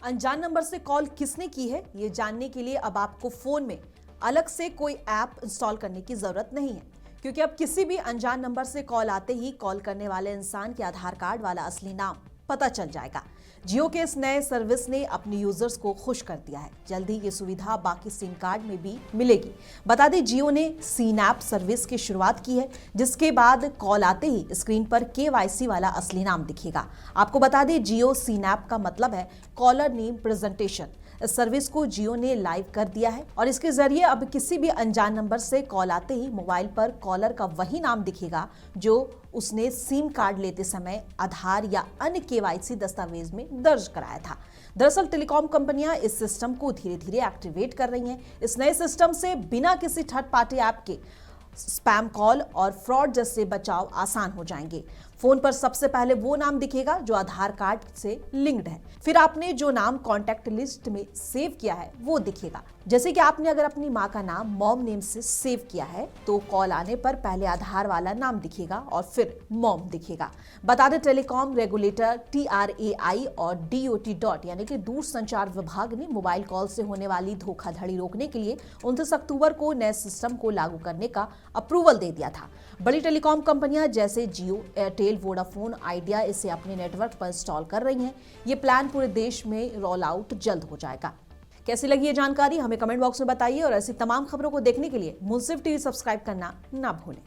अनजान नंबर से कॉल किसने की है, ये जानने के लिए अब आपको फोन में अलग से कोई ऐप इंस्टॉल करने की जरूरत नहीं है, क्योंकि अब किसी भी अनजान नंबर से कॉल आते ही कॉल करने वाले इंसान के आधार कार्ड वाला असली नाम पता चल जाएगा। जियो के इस नए सर्विस ने अपने यूजर्स को खुश कर दिया है। जल्द ही ये सुविधा बाकी सिम कार्ड में भी मिलेगी। बता दें, जियो ने सीन ऐप सर्विस की शुरुआत की है, जिसके बाद कॉल आते ही स्क्रीन पर केवाईसी वाला असली नाम दिखेगा। आपको बता दें, जियो सीन ऐप का मतलब है कॉलर नेम प्रेजेंटेशन। इस सर्विस को जियो ने लाइव कर दिया है और इसके जरिए अब किसी भी अनजान नंबर से कॉल आते ही मोबाइल पर कॉलर का वही नाम दिखेगा जो उसने सिम कार्ड लेते समय आधार या अन्य केवाईसी दस्तावेज में दर्ज कराया था। दरअसल टेलीकॉम कंपनियां इस सिस्टम को धीरे धीरे एक्टिवेट कर रही हैं। इस नए सिस्टम से बिना किसी थर्ड पार्टी ऐप के स्पैम कॉल और फ्रॉड जैसे बचाव आसान हो जाएंगे। फोन पर सबसे पहले वो नाम दिखेगा जो आधार कार्ड से लिंक्ड है, फिर आपने जो नाम कॉन्टैक्ट लिस्ट में सेव किया है वो दिखेगा। जैसे कि आपने अगर अपनी माँ का नाम मॉम नेम से सेव किया है तो कॉल आने पर पहले आधार वाला नाम दिखेगा और फिर मॉम दिखेगा। बता दें, टेलीकॉम रेगुलेटर TRAI और DOT यानी कि दूरसंचार विभाग ने मोबाइल कॉल से होने वाली धोखाधड़ी रोकने के लिए 29 अक्टूबर को नए सिस्टम को लागू करने का अप्रूवल दे दिया था। बड़ी टेलीकॉम कंपनियां जैसे जियो, एयरटेल, वोडाफोन, आइडिया इसे अपने नेटवर्क पर इंस्टॉल कर रही हैं। ये प्लान पूरे देश में रोल आउट जल्द हो जाएगा। कैसी लगी ये जानकारी हमें कमेंट बॉक्स में बताइए और ऐसी तमाम खबरों को देखने के लिए मुंसिफ टीवी सब्सक्राइब करना ना भूलें।